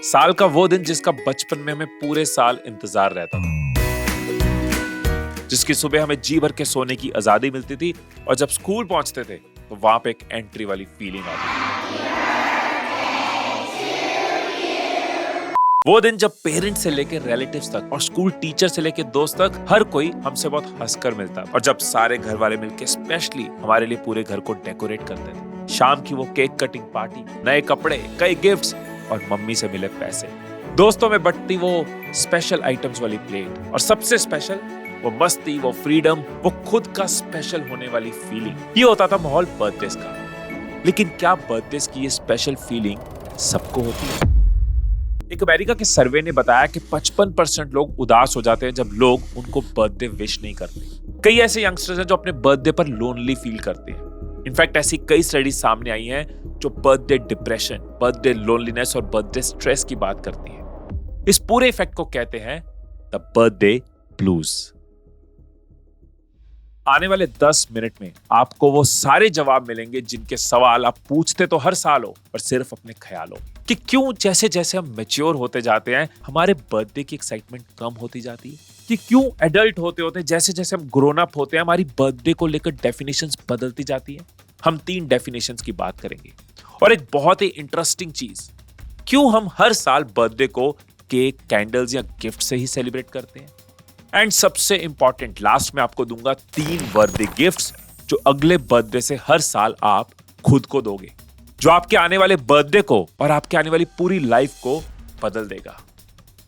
साल का वो दिन जिसका बचपन में हमें पूरे साल इंतजार रहता था, जिसकी सुबह हमें जी भर के सोने की आजादी मिलती थी और जब स्कूल पहुंचते थे तो वहां पे एक एंट्री वाली फीलिंग आती थी। वो दिन जब पेरेंट्स से लेकर रिलेटिव्स तक और स्कूल टीचर से लेकर दोस्त तक हर कोई हमसे बहुत हंसकर मिलता और जब सारे घर वाले मिलकर स्पेशली हमारे लिए पूरे घर को डेकोरेट करते थे। शाम की वो केक कटिंग पार्टी, नए कपड़े, कई गिफ्ट्स और मम्मी से मिले पैसे, दोस्तों में बंटती वो स्पेशल आइटम्स वाली प्लेट और सबसे स्पेशल वो मस्ती, वो फ्रीडम, वो खुद का स्पेशल होने वाली फीलिंग। ये होता था माहौल बर्थडे का। लेकिन क्या बर्थडे की ये स्पेशल फीलिंग सबको होती है? एक अमेरिका के सर्वे ने बताया कि 55% लोग उदास हो जाते हैं जब लोग उनको बर्थडे विश नहीं करते। कई ऐसे यंगस्टर्स हैं जो अपने बर्थडे पर लोनली फील करते हैं। इनफैक्ट ऐसी कई स्टडीज सामने आई हैं जो बर्थडे डिप्रेशन, बर्थडे लोनलीनेस और बर्थडे स्ट्रेस की बात करती हैं। इस पूरे इफेक्ट को कहते हैं द बर्थडे ब्लूज। आने वाले 10 मिनट में आपको वो सारे जवाब मिलेंगे जिनके सवाल आप पूछते तो हर साल हो पर सिर्फ अपने ख्यालों कि क्यों जैसे जैसे हम मैच्योर होते जाते हैं हमारे बर्थडे की एक्साइटमेंट कम होती जाती है, कि क्यों एडल्ट होते होते जैसे जैसे हम ग्रोन अप होते हैं हमारी बर्थडे को लेकर डेफिनेशंस बदलती जाती है। हम 3 डेफिनेशंस की बात करेंगे और एक बहुत ही इंटरेस्टिंग चीज, क्यों हम हर साल बर्थडे को केक, कैंडल्स या गिफ्ट से ही सेलिब्रेट करते हैं। एंड सबसे इंपॉर्टेंट, लास्ट में आपको दूंगा 3 बर्थडे गिफ्ट्स जो अगले बर्थडे से हर साल आप खुद को दोगे, जो आपके आने वाले बर्थडे को और आपके आने वाली पूरी लाइफ को बदल देगा।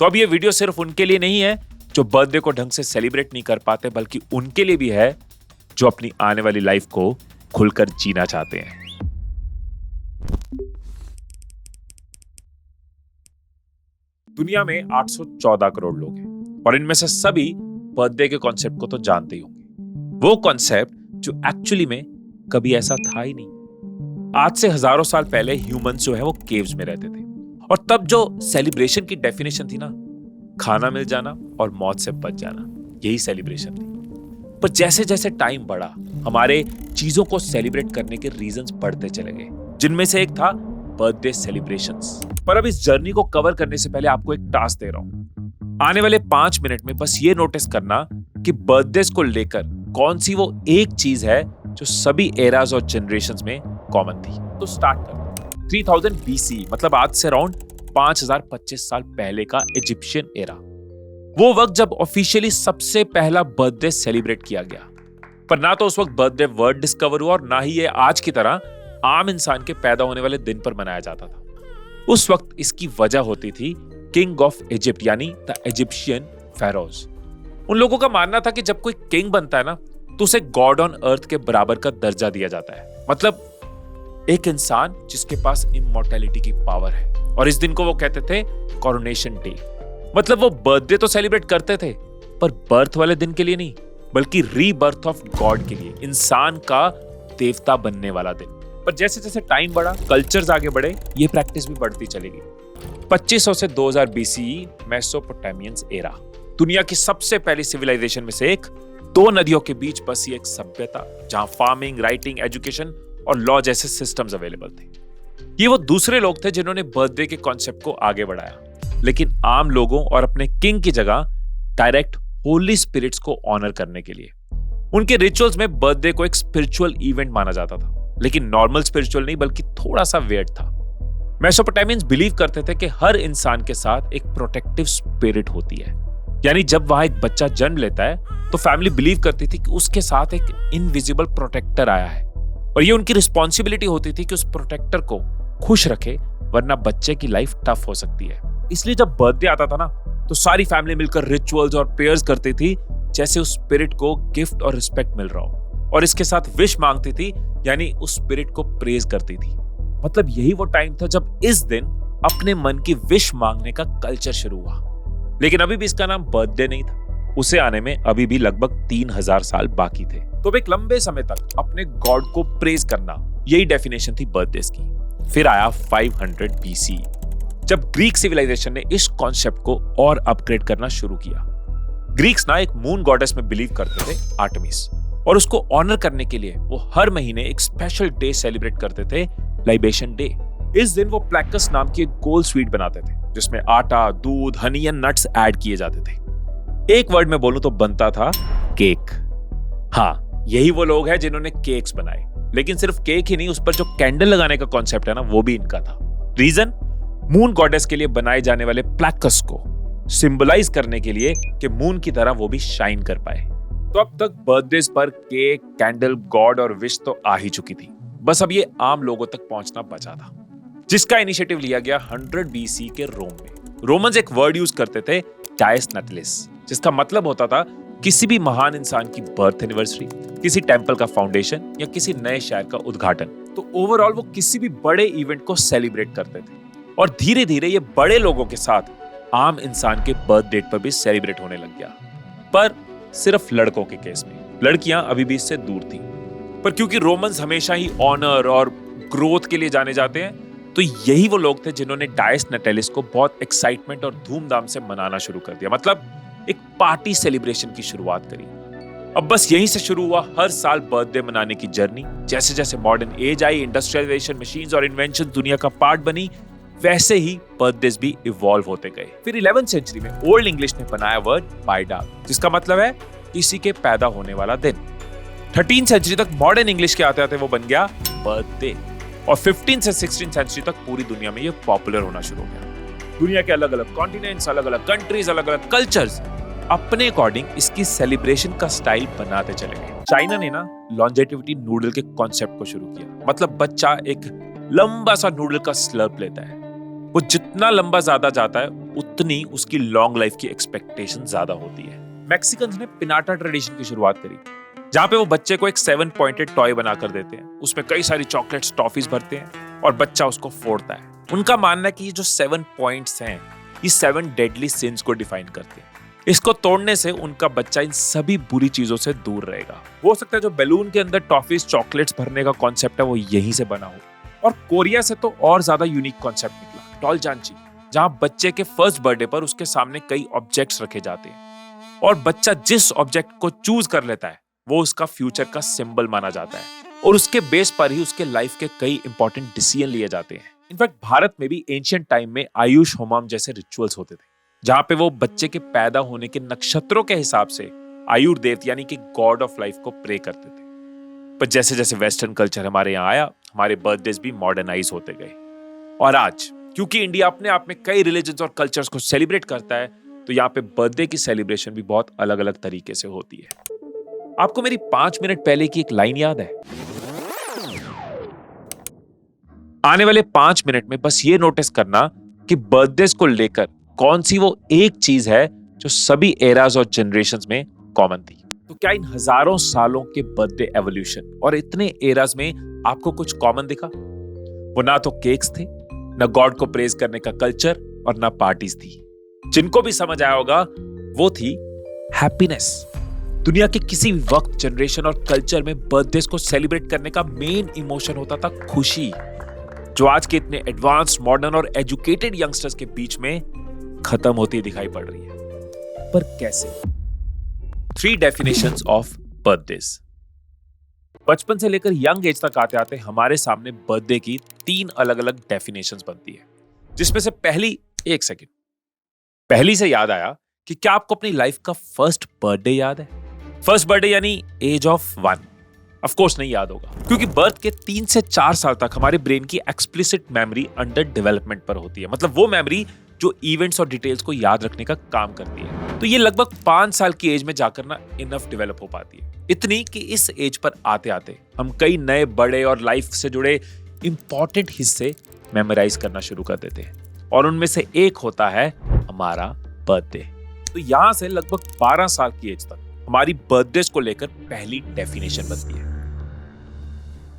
तो अब ये वीडियो सिर्फ उनके लिए नहीं है जो बर्थडे को ढंग से सेलिब्रेट नहीं कर पाते, बल्कि उनके लिए भी है जो अपनी आने वाली लाइफ को खुलकर जीना चाहते हैं। दुनिया में 814 करोड़ लोग हैं और इनमें से सभी बर्थडे के कॉन्सेप्ट को तो जानते ही होंगे। वो कॉन्सेप्ट जो एक्चुअली में कभी ऐसा था ही नहीं। आज से हजारों साल पहले ह्यूमंस जो है वो केव्स में रहते थे और तब जो सेलिब्रेशन की डेफिनेशन थी ना, खाना मिल जाना और मौत से बच जाना, यही सेलिब्रेशन थी। पर जैसे जैसे टाइम बढ़ा हमारे चीजों को सेलिब्रेट करने के रीजंस बढ़ते चले गए, जिनमें से एक था बर्थडे सेलिब्रेशंस। पर अब इस जर्नी को कवर करने से पहले आपको एक टास्क दे रहा हूं। आने वाले 5 मिनट में बस ये नोटिस करना कि बर्थडे को लेकर कौन सी वो एक चीज है जो सभी एराज और जनरेशंस में कॉमन थी। तो स्टार्ट करते हैं 3000 BC, मतलब आज से अराउंड 5025 साल पहले का इजिप्शियन एरा। वो वक्त जब ऑफिशियली सबसे पहला बर्थडे सेलिब्रेट किया गया। पर ना तो उस वक्त बर्थडे वर्ड डिस्कवर हुआ और ना ही ये आज की तरह आम इंसान के पैदा होने वाले दिन पर मनाया जाता था। उस वक्त इसकी वजह होती थी किंग ऑफ इजिप्ट, यानी द इजिप्शियन फेरोज। उन लोगों का मानना था कि जब कोई किंग बनता है ना तो उसे गॉड ऑन अर्थ के बराबर का दर्जा दिया जाता है, मतलब एक इंसान जिसके पास इमॉर्टैलिटी की पावर है। और इस दिन को वो कहते थे कोरोनेशन डे। मतलब वो बर्थडे तो सेलिब्रेट करते थे पर बर्थ वाले दिन के लिए नहीं, बल्कि रीबर्थ ऑफ गॉड के लिए, इंसान का देवता बनने वाला दिन। पर जैसे जैसे टाइम बढ़ा, कल्चर्स आगे बढ़े, ये प्रैक्टिस भी बढ़ती चलेगी। 2500 से 2000 BCE मेसोपोटामियंस एरा, दुनिया की सबसे पहली सिविलाइजेशन में से एक। 2 नदियों के बीच बसी एक सभ्यता जहां फार्मिंग, राइटिंग, एजुकेशन और लॉ जैसे सिस्टम्स अवेलेबल थे। ये वो दूसरे लोग थे जिन्होंने बर्थडे के कॉन्सेप्ट को आगे बढ़ाया, लेकिन आम लोगों और अपने किंग की जगह डायरेक्ट होली स्पिरिट्स को ऑनर करने के लिए। उनके रिचुअल्स में बर्थडे को एक स्पिरिचुअल इवेंट माना जाता था, लेकिन नॉर्मल स्पिरिचुअल नहीं, बल्कि थोड़ा सा वियर्ड था। मेसोपोटामियंस बिलीव करते थे कि हर इंसान के साथ एक प्रोटेक्टिव स्पिरिट होती है, यानी जब वहां एक बच्चा जन्म लेता है तो फैमिली बिलीव करती थी कि उसके साथ एक इनविजिबल प्रोटेक्टर आया है और ये उनकी रिस्पॉन्सिबिलिटी होती थी कि उस प्रोटेक्टर को खुश रखे, वरना बच्चे की लाइफ टफ हो सकती है। इसलिए जब बर्थडे आता था ना तो सारी फैमिली मिलकर रिचुअल्स और प्रेयर्स करती थी, जैसे उस स्पिरिट को गिफ्ट और रिस्पेक्ट मिल रहा हो, और इसके साथ विश मांगती थी, यानी उस स्पिरिट को प्रेज करती थी। मतलब यही वो टाइम था जब इस दिन अपने मन की विश मांगने का कल्चर शुरू हुआ। लेकिन अभी भी इसका नाम बर्थडे नहीं था, उसे आने में अभी भी लगभग 3000 साल बाकी थे। तो एक लंबे समय तक अपने गॉड को प्रेज करना, यही डेफिनेशन थी बर्थडे की। फिर आया 500 BC, जब ग्रीक सिविलाइजेशन ने इस कॉन्सेप्ट को और अपग्रेड करना शुरू किया। ग्रीक्स ना एक मून गॉडेस में बिलीव करते थे, आर्टेमिस, और उसको ऑनर करने के लिए वो हर महीने एक स्पेशल डे सेलिब्रेट करते थे, लाइबेशन डे। इस दिन वो प्लैकस नाम की एक गोल स्वीट बनाते थे जिसमें आटा, दूध, हनी या नट्स ऐड किए जाते थे। एक वर्ड में बोलूं तो बनता था केक। हाँ, यही वो लोग हैं जिन्होंने केक्स बनाए, लेकिन सिर्फ केक ही नहीं, उस पर जो कैंडल लगाने का कॉन्सेप्ट है ना, वो भी इनका था। रीजन, मून गॉडेस के लिए बनाए जाने वाले प्लैकस को सिंबलाइज करने के लिए कि मून की तरह वो भी शाइन कर पाए। तो अब तक बर्थडेज पर केक, कैंडल, गॉड और विश तो आ ही चुकी थी, बस अब ये आम लोगों तक पहुंचना बचा था, जिसका इनिशिएटिव लिया गया 100 BC के रोम में। रोमन्स एक वर्ड यूज करते थे, डायस नटालिस, जिसका मतलब होता था किसी भी महान इंसान की बर्थ एनिवर्सरी, किसी टेंपल का फाउंडेशन या किसी नए शहर का उद्घाटन। तो ओवरऑल वो किसी भी बड़े इवेंट को सेलिब्रेट करते थे, और धीरे धीरे ये बड़े लोगों के साथ आम इंसान के बर्थ डेट पर भी सेलिब्रेट होने लग गया। पर सिर्फ लड़कों के केस में, लड़कियां अभी भी इससे दूर थी। पर क्योंकि रोमन्स हमेशा ही ऑनर और ग्रोथ के लिए जाने जाते हैं, तो यही वो लोग थे जिन्होंने डायस नटालिस को बहुत एक्साइटमेंट और धूमधाम से मनाना शुरू कर दिया। मतलब एक पार्टी सेलिब्रेशन की शुरुआत करी। अब बस यहीं से शुरू हुआ हर साल बर्थडे मनाने की जर्नी। जैसे जैसे modern age I, industrialization, machines और इन्वेंशन दुनिया का पार्ट बनी, वैसे ही बर्थडेज भी इवॉल्व होते गए। फिर 11वीं सेंचुरी में ओल्ड इंग्लिश ने बनाया वर्ड बायडा, जिसका मतलब है किसी के पैदा होने वाला दिन। 13वीं सेंचुरी तक मॉडर्न इंग्लिश के आते आते वो बन गया बर्थडे, और 15वीं से 16वीं सेंचुरी तक पूरी दुनिया में ये पॉपुलर होना शुरू हो गया। दुनिया के अलग अलग कॉन्टिनेंट्स, अलग अलग कंट्रीज, अलग अलग कल्चर्स अपने अकॉर्डिंग इसकी सेलिब्रेशन का स्टाइल बनाते चले गए। चाइना ने ना लॉन्जेटिविटी नूडल के कॉन्सेप्ट को शुरू किया। मतलब बच्चा एक लंबा सा नूडल का स्लर्प लेता है, वो जितना लंबा ज्यादा जाता है उतनी उसकी लॉन्ग लाइफ की एक्सपेक्टेशन ज्यादा होती है। मैक्सिकन्स ने पिनाटा ट्रेडिशन की शुरुआत करी, जहां पे वो बच्चे को एक 7 पॉइंटेड टॉय बनाकर देते हैं, उसमें कई सारी चॉकलेट्स, टॉफीज भरते हैं और बच्चा उसको फोड़ता है। उनका मानना है कि ये जो 7 पॉइंट्स हैं, ये 7 डेडली सिंस को डिफाइन करते हैं। इसको तोड़ने से उनका बच्चा इन सभी बुरी चीजों से दूर रहेगा। हो सकता है जो बैलून के अंदर टॉफीज, चॉकलेट्स भरने का कॉन्सेप्ट है वो यहीं से बना हो। और कोरिया से तो और ज्यादा यूनिक कॉन्सेप्ट निकला, डॉलजांची, जहां बच्चे के फर्स्ट बर्थडे पर उसके सामने कई ऑब्जेक्ट्स रखे जाते हैं और बच्चा जिस ऑब्जेक्ट को चूज कर लेता है वो उसका फ्यूचर का सिंबल माना जाता है, और उसके बेस पर ही उसके लाइफ के कई इंपॉर्टेंट डिसीजन लिए जाते हैं। इनफैक्ट भारत में भी एंशिएंट टाइम में आयुष होमम जैसे रिचुअल्स होते थे, जहां पे वो बच्चे के पैदा होने के नक्षत्रों के हिसाब से आयुर्देव यानी कि गॉड ऑफ लाइफ को प्रे करते थे। पर जैसे जैसे वेस्टर्न कल्चर हमारे यहाँ आया, हमारे बर्थडेज भी मॉडर्नाइज होते गए। और आज क्योंकि इंडिया अपने आप में कई रिलीजन्स और कल्चर्स को सेलिब्रेट करता है, तो यहाँ पे बर्थडे की सेलिब्रेशन भी बहुत अलग अलग तरीके से होती है। आपको मेरी 5 मिनट पहले की एक लाइन याद है? आने वाले 5 मिनट में बस ये नोटिस करना कि बर्थडेज को लेकर कौन सी वो एक चीज है जो सभी एराज और जनरेशंस में कॉमन थी। तो क्या इन हजारों सालों के बर्थडे एवोल्यूशन और इतने एराज में आपको कुछ कॉमन दिखा? वो ना तो केक्स थे, ना गॉड को प्रेज करने का कल्चर, और ना पार्टीज थी। जिनको भी समझ आया होगा वो थी हैप्पीनेस। दुनिया के किसी भी वक्त, जनरेशन और कल्चर में बर्थडेज को सेलिब्रेट करने का मेन इमोशन होता था खुशी, जो आज के इतने एडवांस्ड, मॉडर्न और एजुकेटेड यंगस्टर्स के बीच में खत्म होती दिखाई पड़ रही है। पर कैसे? 3 डेफिनेशंस ऑफ बर्थडेज। बचपन से लेकर यंग एज तक आते आते हमारे सामने बर्थडे की 3 अलग अलग डेफिनेशंस बनती है, जिसमें से पहली, एक सेकंड, पहली से याद आया कि क्या आपको अपनी लाइफ का फर्स्ट बर्थडे याद है? फर्स्ट बर्थडे यानी एज ऑफ 1? ऑफ कोर्स नहीं याद होगा, क्योंकि बर्थ के 3 से 4 साल तक हमारे ब्रेन की एक्सप्लिसिट मेमोरी अंडर डेवलपमेंट पर होती है। मतलब वो मेमोरी जो इवेंट्स और डिटेल्स को याद रखने का काम करती है। तो ये लगभग 5 साल की एज में जाकर ना इनफ डेवलप हो पाती है। इतनी कि इस एज पर आते आते हम कई नए, बड़े और लाइफ से जुड़े इंपॉर्टेंट हिस्से मेमोराइज करना शुरू कर देते हैं, और उनमें से एक होता है हमारा बर्थडे। तो यहां से लगभग 12 साल की एज तक हमारी बर्थडेज को लेकर पहली डेफिनेशन बनती है,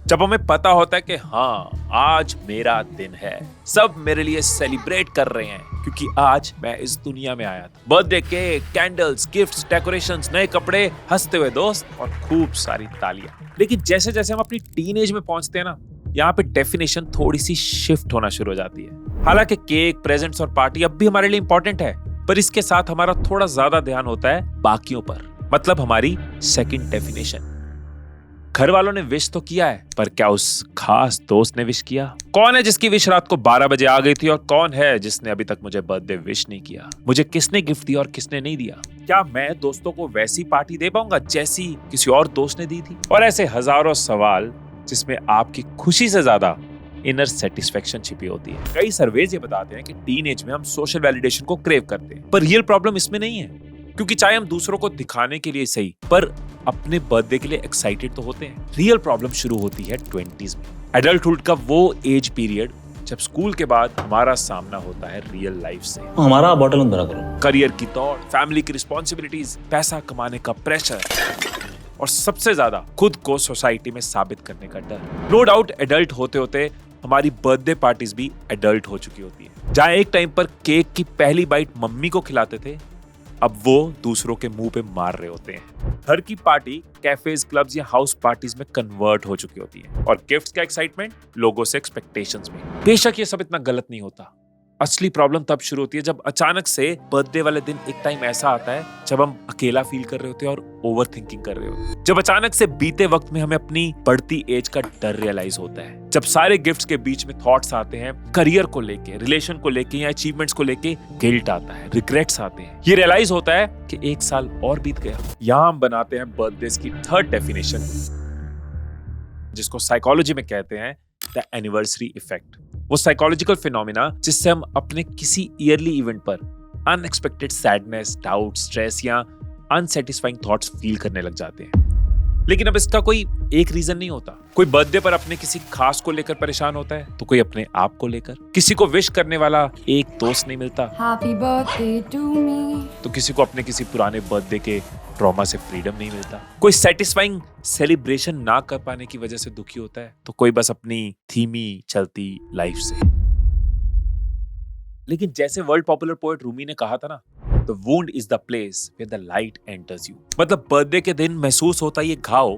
जब हमें पता होता है कि हाँ, आज मेरा दिन है, सब मेरे लिए सेलिब्रेट कर रहे हैं क्योंकि आज मैं इस दुनिया में आया था। Birthday cake, candles, gifts, decorations, नए कपड़े, हंसते हुए दोस्त और खूब सारी तालियां। लेकिन जैसे जैसे हम अपनी टीनेज में पहुंचते हैं ना, यहाँ पे डेफिनेशन थोड़ी सी शिफ्ट होना शुरू हो जाती है। हालांकि केक, प्रेजेंट्स और पार्टी अब भी हमारे लिए इंपॉर्टेंट है, पर इसके साथ हमारा थोड़ा ज्यादा ध्यान होता है बाकियों पर। मतलब हमारी सेकंड डेफिनेशन, घर वालों ने विश तो किया है, पर क्या उस खास दोस्त ने विश किया? कौन है जिसकी विश रात को 12 बजे आ गई थी और कौन है जिसने अभी तक मुझे बर्थडे विश नहीं किया? मुझे किसने गिफ्ट दिया और किसने नहीं दिया? क्या मैं दोस्तों को वैसी पार्टी दे पाऊंगा जैसी किसी और दोस्त ने दी थी? और ऐसे हजारों सवाल जिसमें आपकी खुशी से ज्यादा इनर सेटिस्फेक्शन छिपी होती है। कई सर्वेज ये बताते हैं कि टीनेज में हम सोशल वैलिडेशन को क्रेव करते हैं, पर रियल प्रॉब्लम इसमें नहीं है, क्योंकि चाहे हम दूसरों को दिखाने के लिए सही, पर अपने बर्थडे के लिए एक्साइटेड तो होते हैं। रियल प्रॉब्लम शुरू होती है 20s में, एडल्टहुड का वो एज पीरियड जब स्कूल के बाद हमारा सामना होता है रियल लाइफ से। हमारा बॉटल अंदर करो, करियर की दौड़, फैमिली की रिस्पॉन्सिबिलिटीज, पैसा कमाने का प्रेशर और सबसे ज्यादा खुद को सोसाइटी में साबित करने का डर। नो डाउट एडल्ट होते होते हमारी बर्थडे पार्टीज भी एडल्ट हो चुकी होती है। जहां एक टाइम पर केक की पहली बाइट मम्मी को खिलाते थे, अब वो दूसरों के मुंह पे मार रहे होते हैं। घर की पार्टी कैफेज, क्लब्स या हाउस पार्टीज में कन्वर्ट हो चुकी होती है और गिफ्ट्स का एक्साइटमेंट लोगों से एक्सपेक्टेशंस में। बेशक ये सब इतना गलत नहीं होता, असली प्रॉब्लम तब शुरू होती है जब अचानक से बर्थडे वाले दिन एक टाइम ऐसा आता है जब हम अकेला फील कर रहे होते हैं और ओवर थिंकिंग कर रहे होते हैं। जब अचानक से बीते वक्त में हमें अपनी बढ़ती एज का डर रियलाइज होता है। जब सारे गिफ्ट्स के बीच में थॉट्स आते हैं करियर को लेके, रिलेशन को लेके या अचीवमेंट्स को लेके, गिल्ट आता है, रिग्रेट्स आते हैं। ये रियलाइज होता है कि एक साल और बीत गया। यहाँ हम बनाते हैं बर्थडे की थर्ड डेफिनेशन, जिसको साइकोलॉजी में कहते हैं द एनिवर्सरी इफेक्ट। वो साइकोलॉजिकल फिनोमिना जिससे हम अपने किसी ईयरली इवेंट पर अनएक्सपेक्टेड सैडनेस, डाउट, स्ट्रेस या अनसेटिस्फाइंग थॉट्स फील करने लग जाते हैं। लेकिन अब इसका कोई एक रीजन नहीं होता। कोई बर्थडे पर अपने किसी खास को लेकर परेशान होता है, तो कोई अपने आप को लेकर। किसी को विश करने वाला एक दोस्त नहीं मिलता, Happy birthday to me. तो किसी को अपने किसी पुराने बर्थडे के ट्रॉमा से फ्रीडम नहीं मिलता। कोई सेटिस्फाइंग सेलिब्रेशन ना कर पाने की वजह से दुखी होता है, तो कोई बस अपनी धीमी चलती लाइफ से। लेकिन जैसे वर्ल्ड पॉपुलर पोएट रूमी ने कहा था ना, The wound is the place where the light enters you। मतलब बर्थडे के दिन महसूस होता ये घाव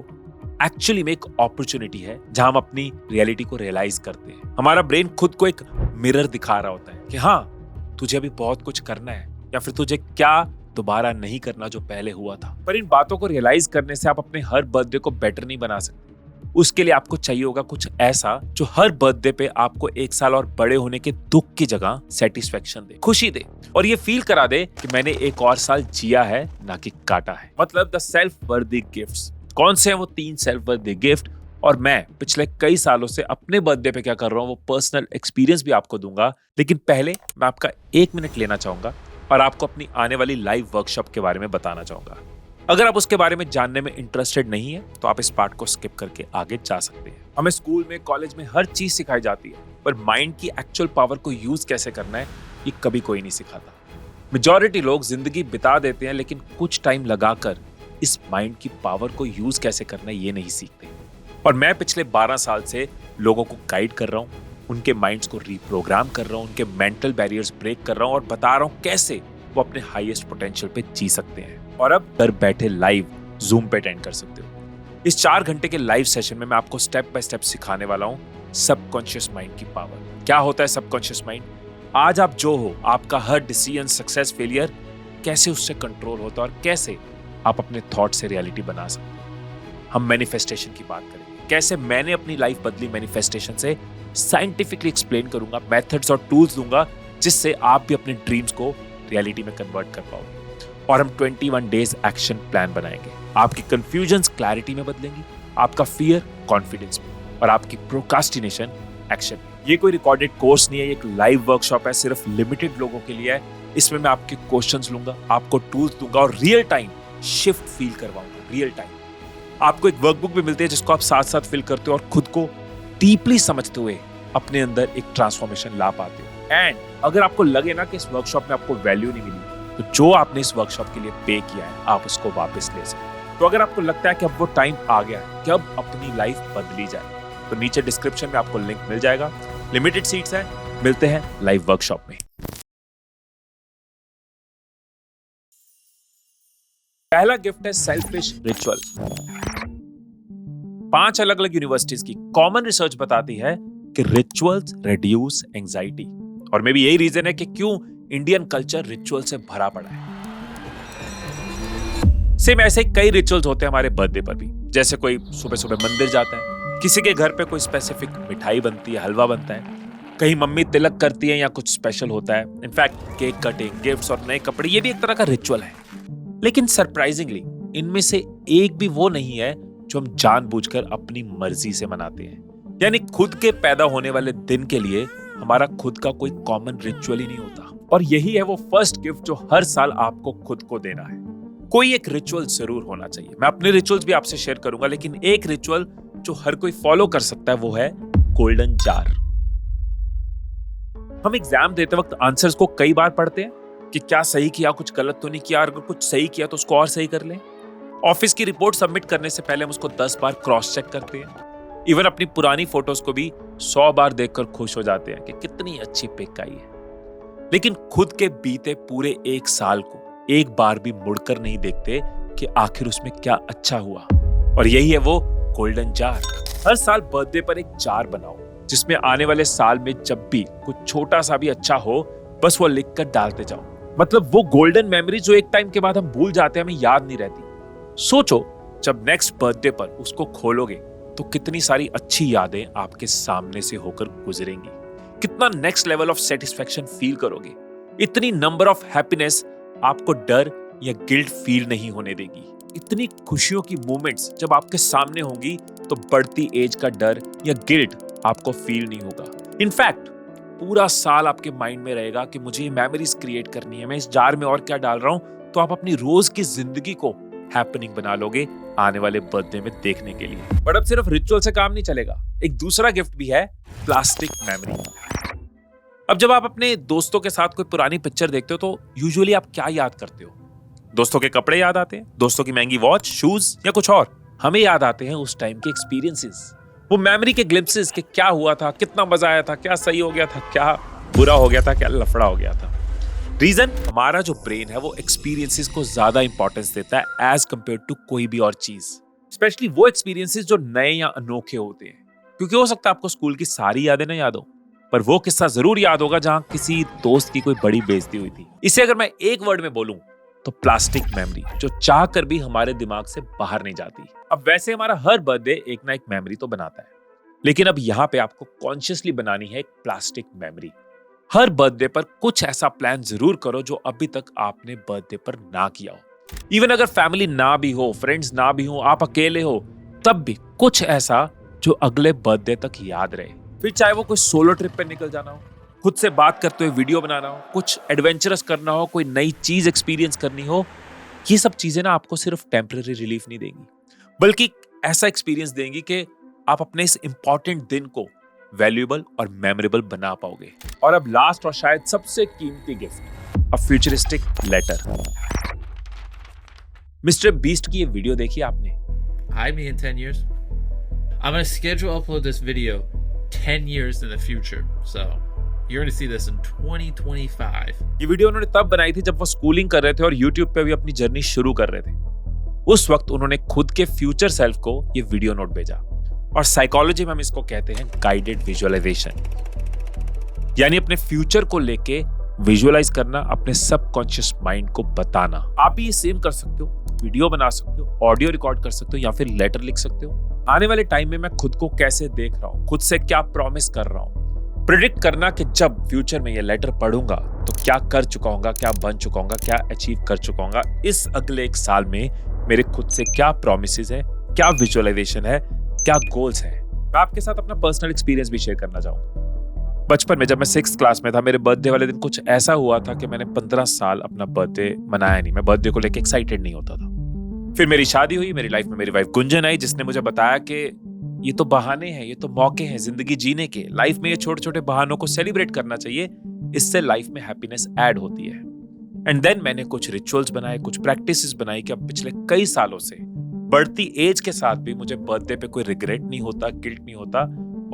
एक्चुअली में एक अपॉर्चुनिटी है जहां हम अपनी रियलिटी को रियलाइज करते हैं। हमारा ब्रेन खुद को एक मिरर दिखा रहा होता है कि हाँ, तुझे अभी बहुत कुछ करना है, या फिर तुझे क्या दोबारा नहीं करना जो पहले हुआ था। पर इन बातों को रियलाइज करने से आप अपने हर बर्थडे को बेटर नहीं बना सकते। उसके लिए आपको चाहिए होगा कुछ ऐसा जो हर बर्थडे पे आपको एक साल और बड़े होने के दुख की जगह सेटिस्फेक्शन दे, खुशी दे, और ये फील करा दे कि मैंने एक और साल जिया है, ना कि काटा है। मतलब द सेल्फ वर्दी गिफ्ट्स। कौन से हैं वो 3 सेल्फ वर्दी गिफ्ट, और मैं पिछले कई सालों से अपने बर्थडे पे क्या कर रहा हूँ वो पर्सनल एक्सपीरियंस भी आपको दूंगा। लेकिन पहले मैं आपका 1 मिनट लेना चाहूंगा और आपको अपनी आने वाली लाइव वर्कशॉप के बारे में बताना चाहूंगा। अगर आप उसके बारे में जानने में इंटरेस्टेड नहीं है तो आप इस पार्ट को स्किप करके आगे जा सकते हैं। हमें स्कूल में, कॉलेज में हर चीज सिखाई जाती है, पर माइंड की एक्चुअल पावर को यूज कैसे करना है ये कभी कोई नहीं सिखाता। मेजॉरिटी लोग जिंदगी बिता देते हैं, लेकिन कुछ टाइम लगाकर इस माइंड की पावर को यूज कैसे करना है ये नहीं सीखते। और मैं पिछले 12 साल से लोगों को गाइड कर रहा हूँ, उनके माइंड्स को रीप्रोग्राम कर रहा हूँ, उनके मेंटल बैरियर्स ब्रेक कर रहा हूँ और बता रहा हूँ कैसे वो अपने हाईएस्ट पोटेंशियल पे जी सकते हैं। और अब घर बैठे लाइव जूम पे अटेंड कर सकते हो। इस 4 घंटे के लाइव सेशन में मैं आपको स्टेप बाय स्टेप सिखाने वाला हूँ सबकॉन्शियस माइंड की पावर। क्या होता है सबकॉन्शियस माइंड, आज आप जो हो, आपका हर डिसीजन, सक्सेस, फेलियर, कैसे उससे कंट्रोल होता है और कैसे आप अपने थॉट से रियलिटी बना सकते हैं। हम मैनिफेस्टेशन की बात करेंगे, कैसे मैंने अपनी लाइफ बदली मैनिफेस्टेशन से, साइंटिफिकली एक्सप्लेन करूंगा, मेथड्स और टूल्स दूंगा जिससे आप भी अपने ड्रीम्स को रियलिटी में कन्वर्ट कर पाओगे। और हम 21 डेज एक्शन प्लान बनाएंगे। आपकी कंफ्यूजन्स क्लैरिटी में बदलेंगी, आपका फियर कॉन्फिडेंस में, और आपकी प्रोक्रास्टिनेशन एक्शन में। ये कोई रिकॉर्डेड कोर्स नहीं है, ये एक लाइव वर्कशॉप है, सिर्फ लिमिटेड लोगों के लिए है। इसमें मैं आपके क्वेश्चंस लूंगा, आपको टूल्स दूंगा और रियल टाइम शिफ्ट फील करवाऊंगा। रियल टाइम आपको एक वर्कबुक भी मिलती है जिसको आप साथ साथ फिल करते हो और खुद को डीपली समझते हुए अपने अंदर एक ट्रांसफॉर्मेशन ला पाते हो। एंड अगर आपको लगे ना कि इस वर्कशॉप में आपको वैल्यू नहीं मिली, तो जो आपने इस वर्कशॉप के लिए पे किया है आप उसको वापस ले सकते। तो अगर आपको लगता है कि अब वो टाइम आ गया है कि अब अपनी लाइफ बदली जाए, तो नीचे डिस्क्रिप्शन में आपको लिंक मिल जाएगा। लिमिटेड सीट्स हैं, मिलते हैं लाइव वर्कशॉप में। पहला गिफ्ट है सेल्फिश रिचुअल। 5 अलग अलग यूनिवर्सिटीज की कॉमन रिसर्च बताती है कि रिचुअल्स रिड्यूस एंजाइटी, और मे बी यही रीजन है कि क्यों इंडियन कल्चर रिचुअल से भरा पड़ा है। सेम ऐसे कई रिचुअल्स होते हैं हमारे बर्थडे पर भी। जैसे कोई सुबह सुबह मंदिर जाता है, किसी के घर पे कोई स्पेसिफिक मिठाई बनती है, हलवा बनता है, कहीं मम्मी तिलक करती है या कुछ स्पेशल होता है। इनफैक्ट केक कटिंग, गिफ्ट्स और नए कपड़े, ये भी एक तरह का रिचुअल है। लेकिन सरप्राइजिंगली इनमें से एक भी वो नहीं है जो हम जानबूझकर अपनी मर्जी से मनाते हैं। यानी खुद के पैदा होने वाले दिन के लिए हमारा खुद का कोई कॉमन रिचुअल ही नहीं होता। और यही है वो फर्स्ट गिफ्ट जो हर साल आपको खुद को देना है। कोई एक रिचुअल जरूर होना चाहिए। मैं अपने रिचुअल्स भी आपसे शेयर करूंगा, लेकिन एक रिचुअल जो हर कोई फॉलो कर सकता है वो है गोल्डन जार। हम एग्जाम देते वक्त आंसर्स को कई बार पढ़ते हैं कि क्या सही किया, कुछ गलत तो नहीं किया, अगर कुछ सही किया तो उसको और सही कर लें। ऑफिस की रिपोर्ट सबमिट करने से पहले हम उसको 10 बार क्रॉस चेक करते हैं। इवन अपनी पुरानी फोटोज को भी 100 बार देखकर खुश हो जाते हैं कि कितनी अच्छी पिक आई है। लेकिन खुद के बीते पूरे एक साल को एक बार भी मुड़कर नहीं देखते कि आखिर उसमें क्या अच्छा हुआ। और यही है वो गोल्डन जार। हर साल बर्थडे पर एक जार बनाओ जिसमें आने वाले साल में जब भी कुछ छोटा सा भी अच्छा हो, बस वो लिख कर डालते जाओ। मतलब वो गोल्डन मेमोरी जो एक टाइम के बाद हम भूल जाते हैं, हमें याद नहीं रहती। सोचो जब नेक्स्ट बर्थडे पर उसको खोलोगे तो कितनी सारी अच्छी यादें आपके सामने से होकर गुजरेंगी, कितना next level of satisfaction feel करोगे, इतनी नंबर ऑफ हैप्पीनेस आपको डर या गिल्ट फील नहीं होने देगी। इतनी खुशियों की मोमेंट्स जब आपके सामने होंगी तो बढ़ती एज का डर या गिल्ट आपको फील नहीं होगा। इनफैक्ट पूरा साल आपके माइंड में रहेगा कि मुझे ये मेमोरीज क्रिएट करनी है, मैं इस जार में और क्या डाल रहा हूं। तो आप अपनी रोज की जिंदगी को हैपनिंग बना लोगे आने वाले बर्थडे में देखने के लिए। बट अब सिर्फ रिचुअल से काम नहीं चलेगा, एक दूसरा गिफ्ट भी है, प्लास्टिक मेमोरी। अब जब आप अपने दोस्तों के साथ कोई पुरानी पिक्चर देखते हो तो यूजुअली आप क्या याद करते हो? दोस्तों के कपड़े याद आते हैं, दोस्तों की महंगी वॉच, शूज या कुछ और। हमें याद आते हैं उस टाइम के एक्सपीरियंसेस, वो मेमोरी के ग्लिम्पसेस कि क्या हुआ था, कितना मजा आया था, क्या सही हो गया था, क्या बुरा हो गया था, क्या लफड़ा हो गया था। रीजन, हमारा जो ब्रेन है वो एक्सपीरियंसेस को ज्यादा इंपॉर्टेंस देता है एज कंपेयर टू कोई भी और चीज। स्पेशली वो एक्सपीरियंसेस जो नए या अनोखे होते हैं। क्योंकि हो सकता है आपको स्कूल की सारी यादें ना याद हो, पर वो किस्सा जरूर याद होगा जहां किसी दोस्त की कोई बड़ी बेइज्जती हुई थी। इसे अगर मैं एक वर्ड में बोलूं तो प्लास्टिक मेमोरी, जो चाह कर भी हमारे दिमाग से बाहर नहीं जाती। अब वैसे हमारा हर बर्थडे एक ना एक मेमोरी तो बनाता है, लेकिन अब यहाँ पे आपको कॉन्शियसली बनानी है एक प्लास्टिक मेमोरी। हर बर्थडे पर कुछ ऐसा प्लान जरूर करो जो अभी तक आपने बर्थडे पर ना किया हो। इवन अगर फैमिली ना भी हो, फ्रेंड्स ना भी हो, आप अकेले हो, तब भी कुछ ऐसा जो अगले बर्थडे तक याद रहे। फिर चाहे वो कोई सोलो ट्रिप पे निकल जाना हो, खुद से बात करते हुए वीडियो बनाना हो, कुछ एडवेंचरस करना हो, कोई नई चीज एक्सपीरियंस करनी हो। ये सब चीजें ना आपको सिर्फ टेम्पररी रिलीफ नहीं देंगी, बल्कि ऐसा एक्सपीरियंस देंगी कि आप अपने इस इंपॉर्टेंट दिन को वैल्यूएबल और मेमोरेबल बना पाओगे। और अब लास्ट और शायद सबसे कीमती gift, a futuristic letter. Mister Beast की ये वीडियो देखी आपने? Hi, me in 10 years. I'm going to schedule upload this video 10 years in the future. So you're going to see this in 2025. ये वीडियो उन्होंने तब बनाई थी जब वो स्कूलिंग कर रहे थे और YouTube पे भी अपनी जर्नी शुरू कर रहे थे। उस वक्त उन्होंने खुद के फ्यूचर सेल्फ को ये वीडियो नोट भेजा। और साइकोलॉजी में हम इसको कहते हैं गाइडेड विजुअलाइजेशन, यानी अपने फ्यूचर को लेके विजुअलाइज करना, अपने सबकॉन्शियस माइंड को बताना। आप भी ये सेम कर सकते हो, वीडियो बना सकते हो, ऑडियो रिकॉर्ड कर सकते हो या फिर लेटर लिख सकते हो। आने वाले टाइम में मैं खुद को कैसे देख रहा हूँ, खुद से क्या प्रॉमिस कर रहा हूँ, प्रेडिक्ट करना कि जब फ्यूचर में ये लेटर पढ़ूंगा तो क्या कर चुका हूँ, क्या बन चुका हूँ, क्या अचीव कर चुका हूँ, इस अगले एक साल में मेरे खुद से क्या प्रॉमिसेस है, क्या विजुअलाइजेशन है, क्या गोल्स है। मैं आपके साथ अपना पर्सनल एक्सपीरियंस भी शेयर करना चाहूंगा। बचपन में जब मैं 6th क्लास में था, मेरे बर्थडे वाले दिन कुछ ऐसा हुआ था कि मैंने 15 साल अपना बर्थडे मनाया नहीं। मैं बर्थडे को लेके एक्साइटेड नहीं होता था। फिर मेरी शादी हुई, मेरी लाइफ में मेरी वाइफ गुंजन आई, जिसने मुझे बताया कि ये तो बहाने हैं, ये तो मौके हैं जिंदगी जीने के। लाइफ में ये छोटे छोटे बहानों को सेलिब्रेट करना चाहिए, इससे लाइफ में हैप्पीनेस ऐड होती है। एंड देन मैंने कुछ रिचुअल्स बनाए, कुछ प्रैक्टिसेस बनाई कि अब पिछले कई सालों से बढ़ती एज के साथ भी मुझे बर्थडे पे कोई रिग्रेट नहीं होता, गिल्ट नहीं होता,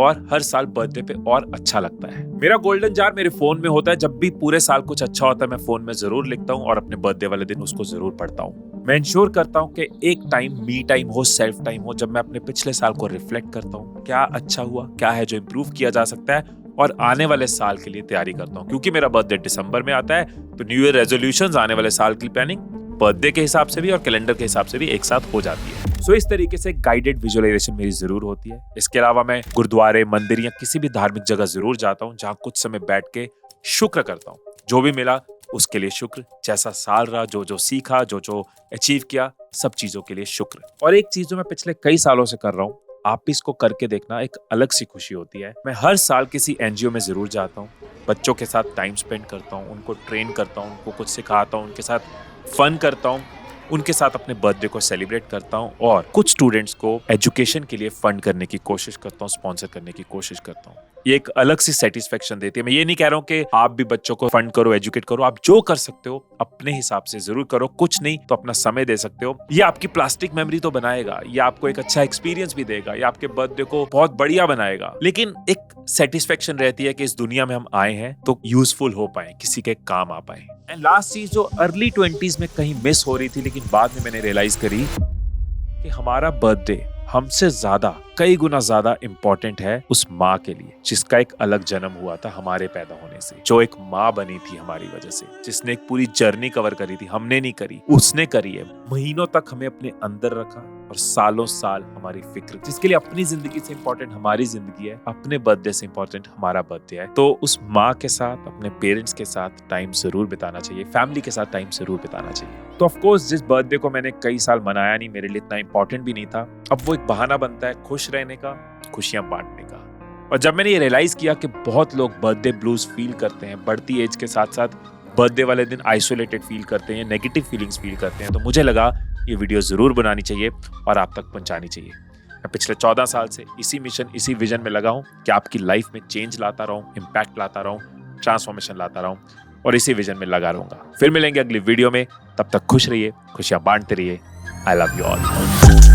और हर साल बर्थडे पे और अच्छा लगता है। मेरा गोल्डन जार मेरे फोन में होता है। जब भी पूरे साल कुछ अच्छा होता है मैं फोन में जरूर लिखता हूँ और अपने बर्थडे वाले दिन उसको जरूर पढ़ता हूँ। मैं इंश्योर करता हूँ कि एक टाइम, मी टाइम हो, सेल्फ टाइम हो, जब मैं अपने पिछले साल को रिफ्लेक्ट करता हूँ, क्या अच्छा हुआ, क्या है जो इम्प्रूव किया जा सकता है, और आने वाले साल के लिए तैयारी करता हूँ। क्योंकि मेरा बर्थडे दिसंबर में आता है तो न्यू ईयर रेजोल्यूशंस, आने वाले साल की प्लानिंग बर्थडे के हिसाब से भी और कैलेंडर के हिसाब से भी एक साथ हो जाती है। सो इस तरीके से गाइडेड विजुअलाइजेशन मेरी जरूर होती है। इसके अलावा मैं गुरुद्वारे, मंदिर या किसी भी धार्मिक जगह जरूर जाता हूँ जहाँ कुछ समय बैठ के शुक्र करता हूँ। जो भी मिला उसके लिए शुक्र, जैसा साल रहा, जो जो सीखा, जो जो अचीव किया, सब चीजों के लिए शुक्र। और एक चीज जो मैं पिछले कई सालों से कर रहा हूँ, आप भी इसको करके देखना, एक अलग सी खुशी होती है। मैं हर साल किसी एनजीओ में जरूर जाता हूँ, बच्चों के साथ टाइम स्पेंड करता हूँ, उनको ट्रेन करता हूँ, उनको कुछ सिखाता हूँ, उनके साथ फन करता हूँ, उनके साथ अपने बर्थडे को सेलिब्रेट करता हूँ और कुछ स्टूडेंट्स को एजुकेशन के लिए फंड करने की कोशिश करता हूँ, स्पॉन्सर करने की कोशिश करता हूँ। ये एक अलग सी सेटिस्फेक्शन देती है। मैं ये नहीं कह रहा हूँ कि आप भी बच्चों को फंड करो, एजुकेट करो, आप जो कर सकते हो अपने हिसाब से जरूर करो। कुछ नहीं तो अपना समय दे सकते हो। ये आपकी प्लास्टिक मेमोरी तो बनाएगा, ये आपको एक अच्छा एक्सपीरियंस भी देगा, ये आपके बर्थडे को बहुत बढ़िया बनाएगा। लेकिन एक सेटिस्फेक्शन रहती है कि इस दुनिया में हम आए हैं तो यूजफुल हो पाए, किसी के काम आ पाए। एंड लास्ट चीज जो अर्ली 20s में कहीं मिस हो रही थी, लेकिन बाद में मैंने रियलाइज करी कि हमारा बर्थडे हमसे ज्यादा, कई गुना ज्यादा इंपॉर्टेंट है उस माँ के लिए जिसका एक अलग जन्म हुआ था हमारे पैदा होने से, जो एक माँ बनी थी हमारी वजह से, जिसने एक पूरी जर्नी कवर करी थी। हमने नहीं करी, उसने करी है। महीनों तक हमें अपने अंदर रखा और सालों साल हमारी फिक्र, जिसके लिए अपनी जिंदगी से इंपॉर्टेंट हमारी जिंदगी है, अपने बर्थडे से इंपॉर्टेंट हमारा बर्थडे है। तो उस माँ के साथ, अपने पेरेंट्स के साथ टाइम जरूर बिताना चाहिए, फैमिली के साथ टाइम जरूर बिताना चाहिए। तो ऑफकोर्स जिस बर्थडे को मैंने कई साल मनाया नहीं, मेरे लिए इतना इंपॉर्टेंट भी नहीं था, अब वो एक बहाना बनता है खुश रहने का, खुशियां बांटने का। और जब मैंने ये रियलाइज किया कि बहुत लोग बर्थडे ब्लूज फील करते हैं, बढ़ती एज के साथ साथ बर्थडे वाले दिन आइसोलेटेड फील करते हैं, नेगेटिव फीलिंग्स फील करते हैं, तो मुझे लगा ये वीडियो जरूर बनानी चाहिए और आप तक पहुंचानी चाहिए। मैं पिछले 14 साल से इसी मिशन, इसी विजन में लगा हूं कि आपकी लाइफ में चेंज लाता रहूं, इम्पैक्ट लाता रहूं, ट्रांसफॉर्मेशन लाता रहूं और इसी विजन में लगा रहूंगा। फिर मिलेंगे अगली वीडियो में, तब तक खुश रहिए, खुशियां बांटते रहिए। I love you all.